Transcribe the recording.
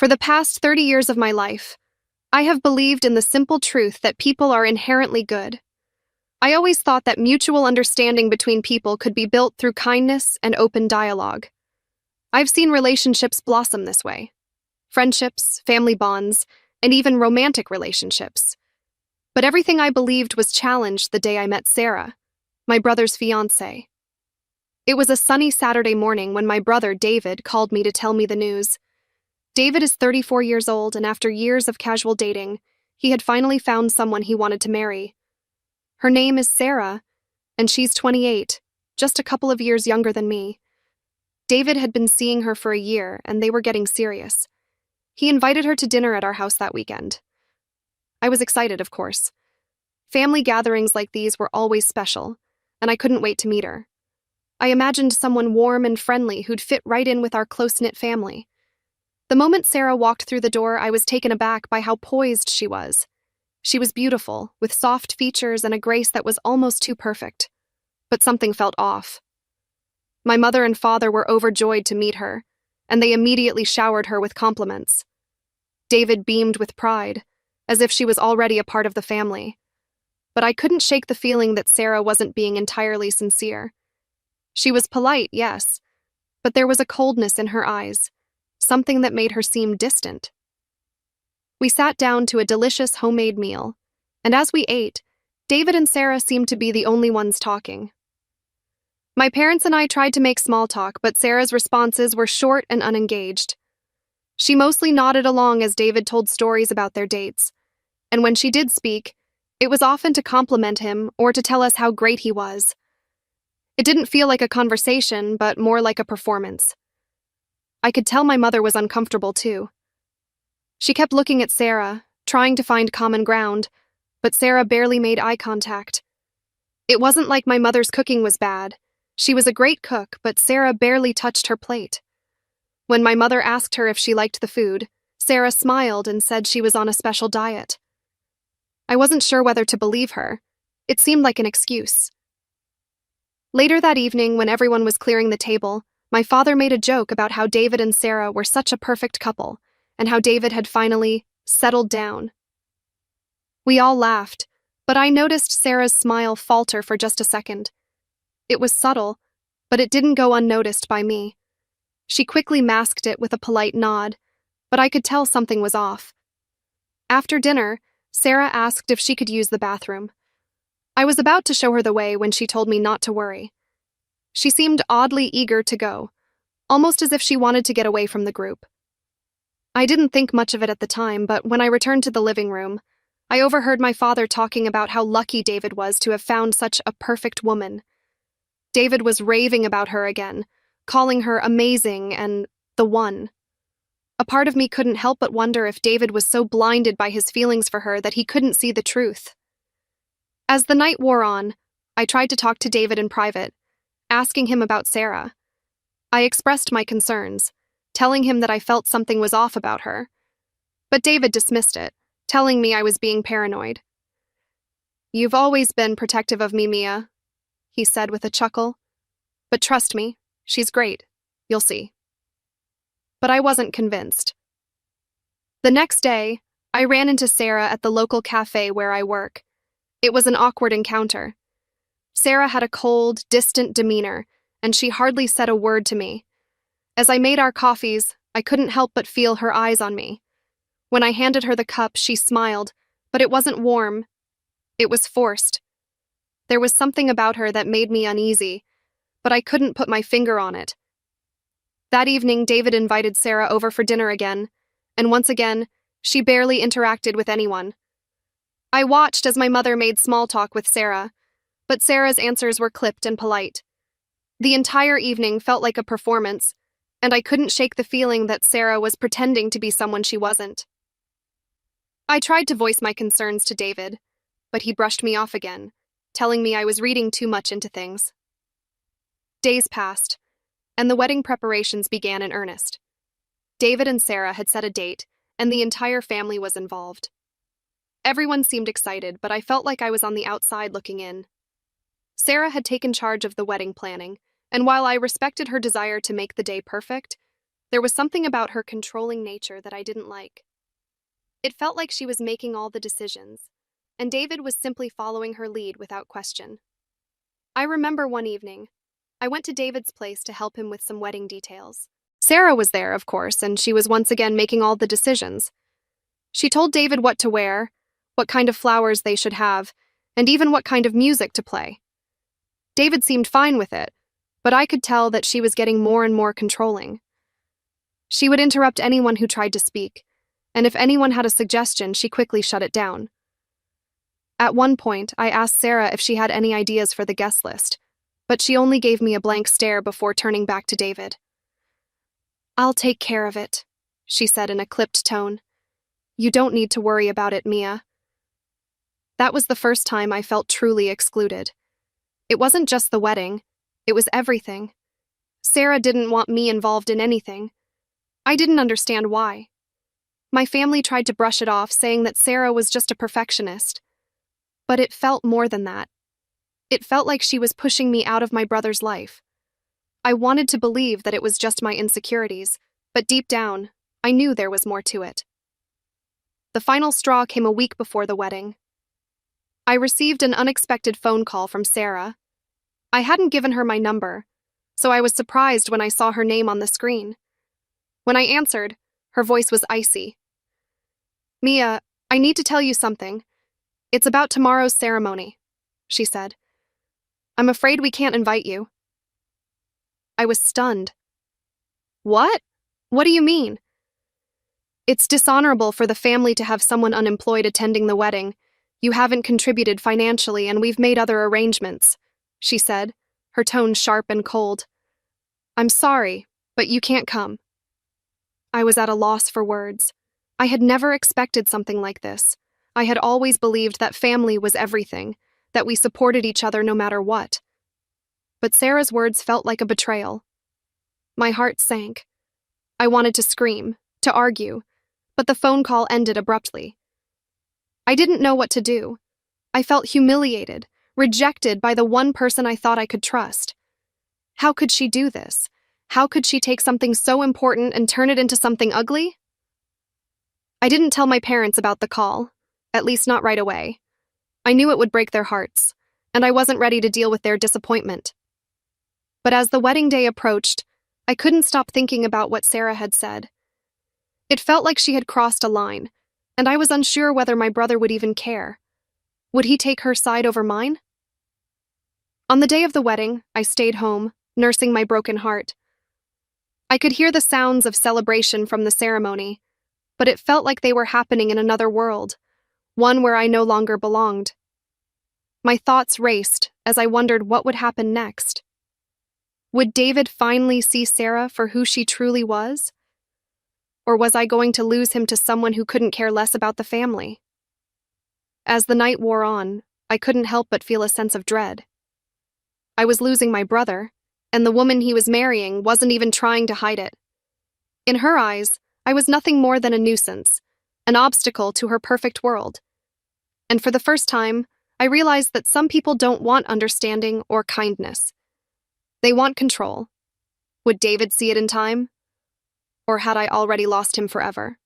For the past 30 years of my life, I have believed in the simple truth that people are inherently good. I always thought that mutual understanding between people could be built through kindness and open dialogue. I've seen relationships blossom this way. Friendships, family bonds, and even romantic relationships. But everything I believed was challenged the day I met Sarah, my brother's fiancée. It was a sunny Saturday morning when my brother, David, called me to tell me the news. David is 34 years old, and after years of casual dating, he had finally found someone he wanted to marry. Her name is Sarah, and she's 28, just a couple of years younger than me. David had been seeing her for a year, and they were getting serious. He invited her to dinner at our house that weekend. I was excited, of course. Family gatherings like these were always special, and I couldn't wait to meet her. I imagined someone warm and friendly who'd fit right in with our close-knit family. The moment Sarah walked through the door, I was taken aback by how poised she was. She was beautiful, with soft features and a grace that was almost too perfect. But something felt off. My mother and father were overjoyed to meet her, and they immediately showered her with compliments. David beamed with pride, as if she was already a part of the family. But I couldn't shake the feeling that Sarah wasn't being entirely sincere. She was polite, yes, but there was a coldness in her eyes, something that made her seem distant. We sat down to a delicious homemade meal, and as we ate, David and Sarah seemed to be the only ones talking. My parents and I tried to make small talk, but Sarah's responses were short and unengaged. She mostly nodded along as David told stories about their dates, and when she did speak, it was often to compliment him or to tell us how great he was. It didn't feel like a conversation, but more like a performance. I could tell my mother was uncomfortable too. She kept looking at Sarah, trying to find common ground, but Sarah barely made eye contact. It wasn't like my mother's cooking was bad. She was a great cook, but Sarah barely touched her plate. When my mother asked her if she liked the food, Sarah smiled and said she was on a special diet. I wasn't sure whether to believe her. It seemed like an excuse. Later that evening, when everyone was clearing the table, my father made a joke about how David and Sarah were such a perfect couple, and how David had finally settled down. We all laughed, but I noticed Sarah's smile falter for just a second. It was subtle, but it didn't go unnoticed by me. She quickly masked it with a polite nod, but I could tell something was off. After dinner, Sarah asked if she could use the bathroom. I was about to show her the way when she told me not to worry. She seemed oddly eager to go, almost as if she wanted to get away from the group. I didn't think much of it at the time, but when I returned to the living room, I overheard my father talking about how lucky David was to have found such a perfect woman. David was raving about her again, calling her amazing and the one. A part of me couldn't help but wonder if David was so blinded by his feelings for her that he couldn't see the truth. As the night wore on, I tried to talk to David in private, asking him about Sarah. I expressed my concerns, telling him that I felt something was off about her. But David dismissed it, telling me I was being paranoid. "You've always been protective of me, Mia," he said with a chuckle. "But trust me, she's great. You'll see." But I wasn't convinced. The next day, I ran into Sarah at the local cafe where I work. It was an awkward encounter. Sarah had a cold, distant demeanor, and she hardly said a word to me. As I made our coffees, I couldn't help but feel her eyes on me. When I handed her the cup, she smiled, but it wasn't warm. It was forced. There was something about her that made me uneasy, but I couldn't put my finger on it. That evening, David invited Sarah over for dinner again, and once again, she barely interacted with anyone. I watched as my mother made small talk with Sarah, but Sarah's answers were clipped and polite. The entire evening felt like a performance, and I couldn't shake the feeling that Sarah was pretending to be someone she wasn't. I tried to voice my concerns to David, but he brushed me off again, telling me I was reading too much into things. Days passed, and the wedding preparations began in earnest. David and Sarah had set a date, and the entire family was involved. Everyone seemed excited, but I felt like I was on the outside looking in. Sarah had taken charge of the wedding planning, and while I respected her desire to make the day perfect, There was something about her controlling nature that I didn't like. It felt like she was making all the decisions, and David was simply following her lead without question. I remember one evening, I went to David's place to help him with some wedding details. Sarah was there, of course, and she was once again making all the decisions. She told David what to wear, what kind of flowers they should have, and even what kind of music to play. David seemed fine with it, but I could tell that she was getting more and more controlling. She would interrupt anyone who tried to speak, and if anyone had a suggestion, she quickly shut it down. At one point, I asked Sarah if she had any ideas for the guest list, but she only gave me a blank stare before turning back to David. "I'll take care of it," she said in a clipped tone. "You don't need to worry about it, Mia." That was the first time I felt truly excluded. It wasn't just the wedding, it was everything. Sarah didn't want me involved in anything. I didn't understand why. My family tried to brush it off, saying that Sarah was just a perfectionist. But it felt more than that. It felt like she was pushing me out of my brother's life. I wanted to believe that it was just my insecurities, but deep down, I knew there was more to it. The final straw came a week before the wedding. I received an unexpected phone call from Sarah. I hadn't given her my number, so I was surprised when I saw her name on the screen. When I answered, her voice was icy. "Mia, I need to tell you something. It's about tomorrow's ceremony," she said. "I'm afraid we can't invite you." I was stunned. "What? What do you mean?" "It's dishonorable for the family to have someone unemployed attending the wedding. You haven't contributed financially, and we've made other arrangements," she said, her tone sharp and cold. "I'm sorry, but you can't come." I was at a loss for words. I had never expected something like this. I had always believed that family was everything, that we supported each other no matter what. But Sarah's words felt like a betrayal. My heart sank. I wanted to scream, to argue, but the phone call ended abruptly. I didn't know what to do. I felt humiliated, rejected by the one person I thought I could trust. How could she do this? How could she take something so important and turn it into something ugly? I didn't tell my parents about the call, at least not right away. I knew it would break their hearts, and I wasn't ready to deal with their disappointment. But as the wedding day approached, I couldn't stop thinking about what Sarah had said. It felt like she had crossed a line, and I was unsure whether my brother would even care. Would he take her side over mine? On the day of the wedding, I stayed home, nursing my broken heart. I could hear the sounds of celebration from the ceremony, but it felt like they were happening in another world, one where I no longer belonged. My thoughts raced as I wondered what would happen next. Would David finally see Sarah for who she truly was? Or was I going to lose him to someone who couldn't care less about the family? As the night wore on, I couldn't help but feel a sense of dread. I was losing my brother, and the woman he was marrying wasn't even trying to hide it. In her eyes, I was nothing more than a nuisance, an obstacle to her perfect world. And for the first time, I realized that some people don't want understanding or kindness. They want control. Would David see it in time? Or had I already lost him forever?